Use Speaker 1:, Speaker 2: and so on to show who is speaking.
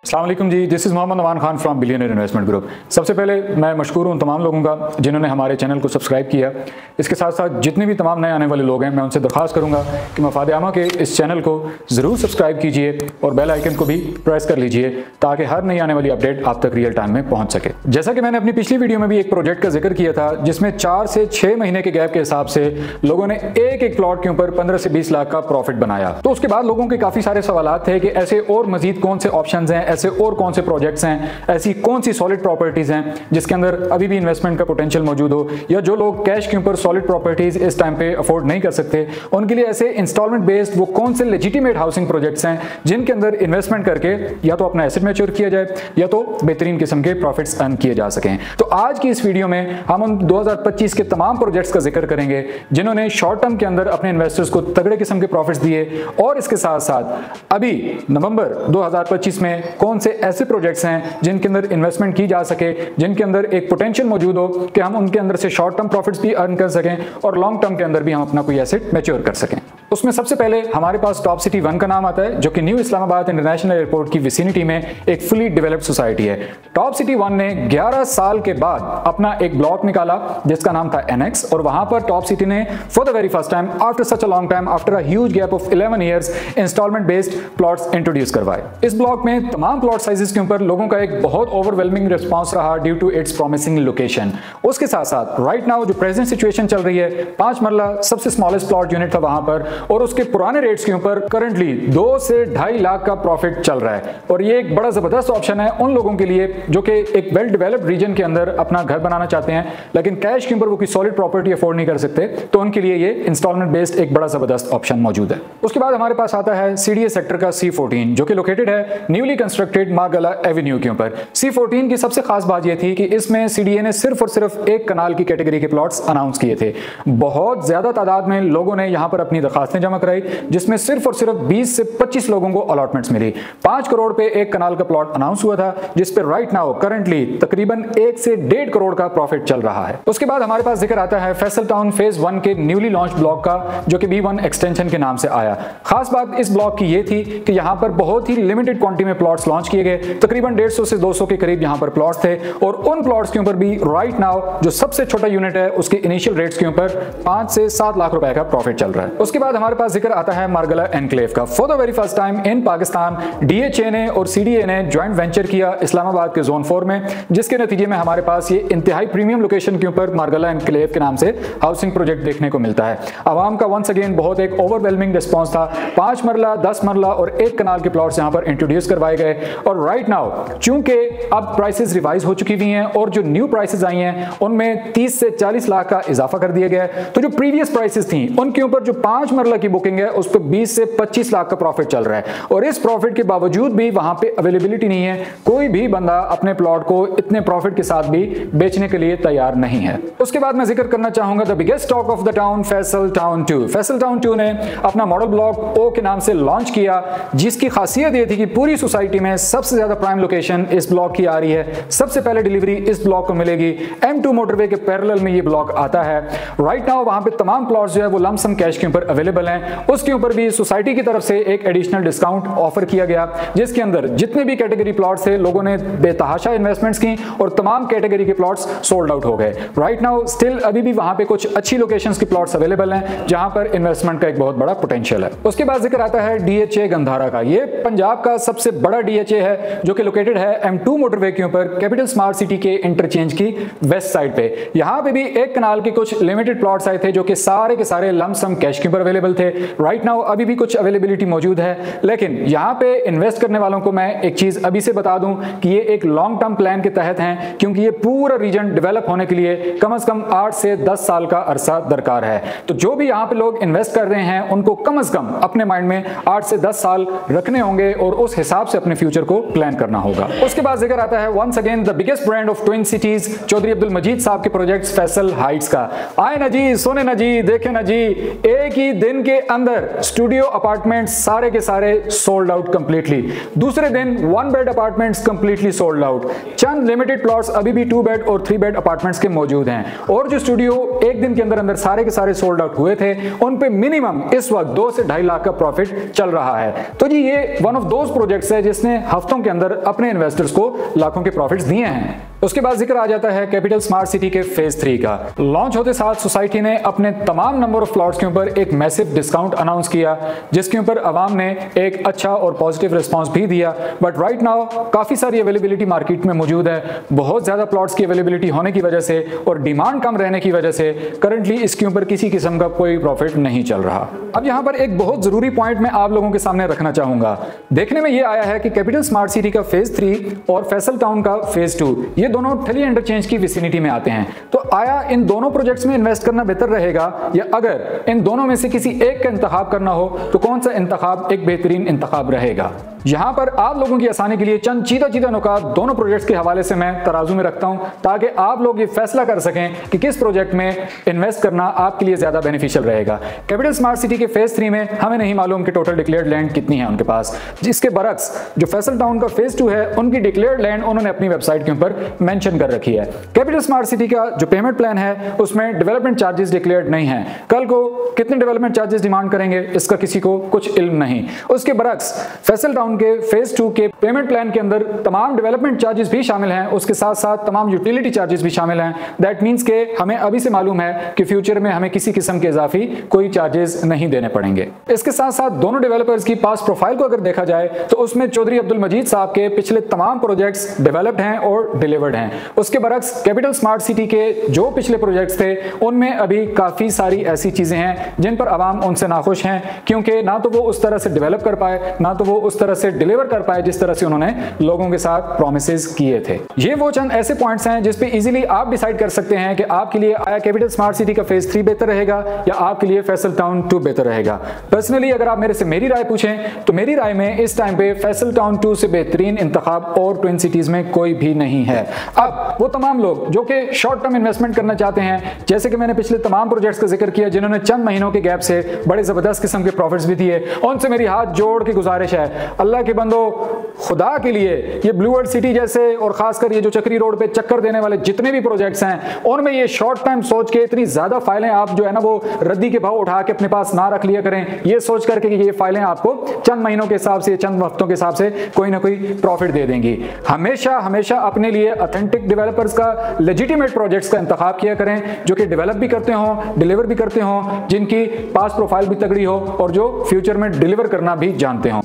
Speaker 1: अस्सलाम वालेकुम जी, this is Mohammad Aman Khan from billionaire investment group. सबसे पहले मैं मशकूर हूँ तमाम लोगों का जिन्होंने हमारे चैनल को सब्सक्राइब किया। इसके साथ साथ जितने भी तमाम नए आने वाले लोग हैं मैं उनसे दरख्वास्त करूँगा कि मफाद आमा के इस चैनल को ज़रूर सब्सक्राइब कीजिए और बेल आइकन को भी प्रेस कर लीजिए ताकि हर नई आने वाली अपडेट आप तक रियल टाइम में पहुँच सके। जैसा कि मैंने अपनी पिछली वीडियो में भी एक प्रोजेक्ट का जिक्र किया था जिसमें 4 से 6 महीने के गैप के हिसाब से लोगों ने एक एक प्लॉट के ऊपर 15 से 20 लाख का प्रॉफिट बनाया। तो उसके बाद लोगों के काफ़ी सारे सवाल थे कि ऐसे और मजीद कौन से ऑप्शन हैं, ऐसे और कौन से प्रोजेक्ट्स हैं, ऐसी कौन सी सॉलिड प्रॉपर्टीज हैं जिसके अंदर अभी भी इन्वेस्टमेंट का पोटेंशियल मौजूद हो, या जो लोग कैश के ऊपर सॉलिड प्रॉपर्टीज इस टाइम पे अफोर्ड नहीं कर सकते उनके लिए ऐसे इंस्टॉलमेंट बेस्ड वो कौन से लेजिटिमेट हाउसिंग प्रोजेक्ट्स हैं जिनके अंदर इन्वेस्टमेंट करके या तो अपना एसेट मैच्योर किया जाए या तो बेहतरीन किस्म के प्रॉफिट्स अर्न किए जा सकें। तो आज की इस वीडियो में हम उन 2025 के तमाम प्रोजेक्ट्स का जिक्र करेंगे जिन्होंने शॉर्ट टर्म के अंदर अपने इन्वेस्टर्स को तगड़े किस्म के प्रॉफिट्स दिए, और इसके साथ साथ अभी नवंबर 2025 में कौन से ऐसे प्रोजेक्ट्स हैं जिनके अंदर इन्वेस्टमेंट की जा सके, जिनके अंदर एक पोटेंशियल मौजूद हो कि हम उनके अंदर से शॉर्ट टर्म प्रॉफिट्स भी अर्न कर सकें और लॉन्ग टर्म के अंदर भी हम अपना कोई एसेट मैच्योर कर सकें। उसमें सबसे पहले हमारे पास टॉप सिटी 1 का नाम आता है जो कि न्यू इस्लामाबाद इंटरनेशनल एयरपोर्ट की विसिनिटी में एक फुली डेवलप्ड सोसाइटी है। टॉप सिटी 1 ने 11 साल के बाद अपना एक ब्लॉक निकाला जिसका नाम था एनेक्स, और वहां पर टॉप सिटी ने for the very first time after such a long time, after a huge gap of 11 years, installment based plots introduce करवाए। इस ब्लॉक में तमाम प्लॉट साइजेस के ऊपर लोगों का एक बहुत ओवरवेलमिंग रिस्पांस रहा due to its promising location. उसके साथ साथ राइट नाउ जो प्रेजेंट सिचुएशन चल रही है, 5 मरला सबसे स्मॉलेस्ट प्लॉट यूनिट था वहां पर, और उसके पुराने रेट्स के ऊपर करंटली 2 से 2.5 लाख का प्रॉफिट चल रहा है। और ये एक बड़ा जबरदस्त ऑप्शन है उन लोगों के लिए जो कि एक वेल डेवलप्ड रीजन के अंदर अपना घर बनाना चाहते हैं लेकिन कैश के ऊपर वो कोई सॉलिड प्रॉपर्टी अफोर्ड नहीं कर सकते, तो उनके लिए ये इंस्टॉलमेंट बेस्ड एक बड़ा जबरदस्त ऑप्शन मौजूद है। उसके बाद हमारे पास आता है सीडीए सेक्टर का C14 जो कि लोकेटेड है न्यूली कंस्ट्रक्टेड मार्गला एवेन्यू के ऊपर। C14 की सबसे खास बात यह थी कि इसमें सीडीए ने सिर्फ और सिर्फ एक कनाल की कैटेगरी के प्लॉट्स अनाउंस किए थे। बहुत ज्यादा तादाद में लोगों ने यहां पर अपनी दरखास्तें जमा कराई जिसमें सिर्फ और सिर्फ 20 से 25 लोगों को अलॉटमेंट्स मिली। 5 करोड़ पे एक कनाल का प्लॉट अनाउंस हुआ था जिस पे राइट नाउ करंटली तकरीबन 1 से 1.5 करोड़ का प्रॉफिट चल रहा है। उसके बाद हमारे पास जिक्र आता है फैसल टाउन फेज 1 के न्यूली लॉन्च ब्लॉक का जो कि B1 एक्सटेंशन के नाम से आया। खास बात इस ब्लॉक की ये थी कि यहां पर बहुत ही लिमिटेड क्वांटिटी में प्लॉट्स लॉन्च किए गए, तकरीबन 150 से 200 के करीब यहां पर प्लॉट्स थे, और उन प्लॉट्स के ऊपर भी राइट नाउ जो सबसे छोटा यूनिट है उसके इनिशियल रेट्स के ऊपर 5 से 7 लाख रुपए का प्रॉफिट चल रहा है। उसके बाद हमारे पास जिक्र आता है मार्गला एनक्लेव का। For the very first time in Pakistan DHA ने और CDA ने ज्वाइंट वेंचर किया इस्लामाबाद के जोन 4 में, जिसके नतीजे में हमारे पास ये इंतहाई प्रीमियम लोकेशन के ऊपर मार्गला एनक्लेव के नाम से हाउसिंग प्रोजेक्ट देखने को मिलता है। आवाम का वंस अगेन बहुत एक ओवरवेलमिंग रिस्पॉन्स था। 5 मरला, 10 मरला और 1 कनाल के प्लॉट्स यहां पर इंट्रोड्यूस करवाए गए, और राइट नाउ चूंकि अब प्राइसेस रिवाइज हो चुकी हुई हैं और जो न्यू प्राइसेस आई हैं उनमें 30 से 40 लाख का इजाफा कर दिया गया है, तो जो प्रीवियस प्राइसेस थी उनके ऊपर जो 5 मरला की बुकिंग है उस पर 20 से 25 लाख का प्रॉफिट चल रहा है, और इस प्रॉफिट के बावजूद भी वहां पे अवेलेबिलिटी नहीं है। कोई भी बंदा अपने प्लॉट को इतने प्रॉफिट के साथ भी बेचने के लिए तैयार नहीं है। उसके बाद मैं जिक्र करना चाहूंगा the biggest stock of the town Faisal town 2। Faisal town 2 ने अपना मॉडल ब्लॉक O के नाम से लॉन्च किया, जिसकी खासियत ये थी कि पूरी सोसाइटी में सबसे ज्यादा प्राइम लोकेशन इस ब्लॉक की आ रही है। सबसे पहले डिलीवरी इस ब्लॉक को मिलेगी। M2 मोटरवे के पैरेलल में ये ब्लॉक आता है। राइट नाउ वहां पे तमाम प्लॉट्स जो है वो लमसम कैश के ऊपर अवेलेबल हैं। उसके ऊपर भी सोसाइटी की तरफ से एक एडिशनल डिस्काउंट ऑफर किया गया जिसके अंदर जितने भी कैटेगरी प्लॉट्स थे लोगों ने बेतहाशा इन्वेस्टमेंट्स की और तमाम कैटेगरी के प्लॉट्स सोल्ड आउट हो गए। राइट नाउ स्टिल अभी भी वहां पे कुछ अच्छी लोकेशंस की प्लॉट्स अवेलेबल हैं जहां पर इन्वेस्टमेंट का एक बहुत बड़ा पोटेंशियल है। उसके बाद जिक्र आता है DHA गंधारा का। ये पंजाब का सबसे बड़ा DHA है जो कि लोकेटेड है M2 मोटरवे के ऊपर कैपिटल स्मार्ट सिटी के इंटरचेंज की वेस्ट साइड पे। यहां पे भी 1 कनाल के कुछ लिमिटेड प्लॉट्स आए थे जो कि सारे के सारे लमसम कैश के ऊपर अवेलेबल थे। राइट नाउ अभी भी कुछ अवेलेबिलिटी मौजूद है, लेकिन यहां पे इन्वेस्ट करने वालों को मैं एक चीज अभी से बता दूं कि ये एक लॉन्ग टर्म प्लान के तहत हैं, क्योंकि ये पूरा रीजन डेवलप होने के लिए कम से कम 8 से 10 साल का अरसा दरकार है। तो जो भी यहां पे लोग इन्वेस्ट कर रहे हैं उनको कम से कम अपने माइंड में 8 से 10 साल रखने होंगे और उस हिसाब से अपने फ्यूचर को प्लान करना होगा। उसके बाद जिक्र आता है once again the biggest brand of twin cities Chaudhry Abdul Majeed साहब के प्रोजेक्ट फैसल हाइट्स का। आए ना जी, सुने ना जी, देखे ना जी, एक ही दिन दिन के अंदर स्टूडियो अपार्टमेंट सारे के सारे सोल्ड आउट कंप्लीटली। दूसरे दिन 1 bed apartments completely sold out. चंद लिमिटेड प्लॉट्स अभी भी 2 बेड और 3 बेड अपार्टमेंट्स के मौजूद हैं, और जो स्टूडियो एक दिन के अंदर अंदर सारे के सारे सोल्ड आउट हुए थे उन पे मिनिमम इस वक्त 2 से 2.5 लाख का प्रॉफिट चल रहा है। तो जी ये वन ऑफ दोज प्रोजेक्ट्स है जिसने हफ्तों के अंदर अपने इन्वेस्टर्स को लाखों के प्रॉफिट्स दिए हैं। उसके बाद जिक्र आ जाता है कैपिटल स्मार्ट सिटी के फेज 3 का। लॉन्च होते साथ सोसाइटी ने अपने तमाम नंबर ऑफ प्लॉट्स के ऊपर एक मैसिव डिस्काउंट अनाउंस किया, जिसके ऊपर अवाम ने एक अच्छा और पॉजिटिव रिस्पांस भी दिया। बट राइट नाउ काफी सारी अवेलेबिलिटी मार्केट में मौजूद है। बहुत ज्यादा प्लॉट्स की अवेलेबिलिटी होने की वजह से और डिमांड कम रहने की वजह से करंटली इसके ऊपर किसी किस्म का कोई प्रॉफिट नहीं चल रहा। अब यहाँ पर एक बहुत जरूरी पॉइंट मैं आप लोगों के सामने रखना चाहूंगा। देखने में यह आया है कि कैपिटल स्मार्ट सिटी का फेज 3 और फैसल टाउन का फेज 2 ये दोनों ठली इंटरचेंज की विसिनिटी में आते हैं। तो आया इन दोनों प्रोजेक्ट्स में इन्वेस्ट करना बेहतर रहेगा, या अगर इन दोनों में से किसी एक का इंतखाब करना हो तो कौन सा इंतखाब एक बेहतरीन इंतखाब रहेगा? यहां पर आप लोगों की आसानी के लिए चंद चीता नुकात दोनों प्रोजेक्ट्स के हवाले से मैं तराजू में रखता हूं, ताकि आप लोग ये फैसला कर सकें कि किस प्रोजेक्ट में इन्वेस्ट करना आपके लिए ज्यादा बेनिफिशियल रहेगा। कैपिटल स्मार्ट सिटी के फेज 3 में हमें नहीं मालूम कि टोटल डिक्लेयर्ड लैंड कितनी है उनके पास, जिसके बरक्स जो फैसल टाउन का फेज 2 है उनकी डिक्लेयर्ड लैंड उन्होंने अपनी वेबसाइट के ऊपर मेंशन कर रखी है। कैपिटल स्मार्ट सिटी का जो पेमेंट प्लान है उसमें डेवलपमेंट चार्जेस डिक्लेयर्ड नहीं है। कल को कितने डेवलपमेंट चार्जेस डिमांड करेंगे इसका किसी को कुछ इल्म नहीं। उसके बरक्स फैसल टाउन के फेज 2 के पेमेंट प्लान के अंदर तमाम डेवलपमेंट चार्जेस भी शामिल हैं, उसके साथ साथ तमाम यूटिलिटी चार्जेस भी शामिल हैं। दैट मींस के हमें अभी से मालूम है कि फ्यूचर में हमें किसी किस्म के इजाफी कोई चार्जेस नहीं देने पड़ेंगे। इसके साथ साथ दोनों डेवलपर्स की पास प्रोफाइल को अगर देखा जाए तो उसमें चौधरी अब्दुल मजीद साहब के पिछले तमाम प्रोजेक्ट्स डेवलप्ड हैं और डिलीवर्ड हैं। उसके बरक्स कैपिटल स्मार्ट सिटी के जो पिछले प्रोजेक्ट्स थे उनमें अभी काफी सारी ऐसी चीजें हैं जिन पर आवाम उनसे नाखुश हैं, क्योंकि ना तो वो उस तरह से डेवलप कर पाए, ना तो वो उस तरह से डिलीवर कर पाए जिस तरह से उन्होंने लोगों के साथ प्रॉमिसेस किए थे। ये वो चंद ऐसे पॉइंट्स हैं जिस पे इजीली आप डिसाइड कर सकते हैं कि आपके लिए आया कैपिटल स्मार्ट सिटी का फेज 3 बेहतर रहेगा या आपके लिए फैसल टाउन 2 बेहतर रहेगा। पर्सनली अगर आप मेरे से मेरी राय पूछें तो मेरी राय में इस टाइम पे फैसल टाउन 2 से बेहतरीन इंतखाब और ट्विन सिटीज में कोई भी नहीं है। अब वो तमाम लोग जो कि शॉर्ट टर्म इन्वेस्टमेंट करना चाहते हैं, जैसे कि मैंने पिछले तमाम प्रोजेक्ट्स का जिक्र किया जिन्होंने चंद महीनों के गैप से बड़े जबरदस्त किस्म के प्रॉफिट्स भी दिए, उनसे मेरी हाथ जोड़ के गुजारिश है, अल्लाह के बंदो खुदा के लिए ये ब्लू वर्ल्ड सिटी जैसे और खासकर ये जो चक्री रोड पे चक्कर देने वाले जितने भी प्रोजेक्ट्स हैं उनमें ये शॉर्ट टाइम सोच के इतनी ज्यादा फाइलें आप जो है ना वो रद्दी के भाव उठा के अपने पास ना रख लिया करें, ये सोच करके कि ये फाइलें आपको चंद महीनों के हिसाब से, चंद हफ्तों के हिसाब से कोई ना कोई प्रॉफिट दे देंगी। हमेशा हमेशा अपने लिए ऑथेंटिक डेवलपर्स का, लेजिटिमेट प्रोजेक्ट्स का इंतखाब किया करें जो कि डेवलप भी करते हों, डिलीवर भी करते हों, जिनकी पास प्रोफाइल भी तगड़ी हो और जो फ्यूचर में डिलीवर करना भी जानते हों।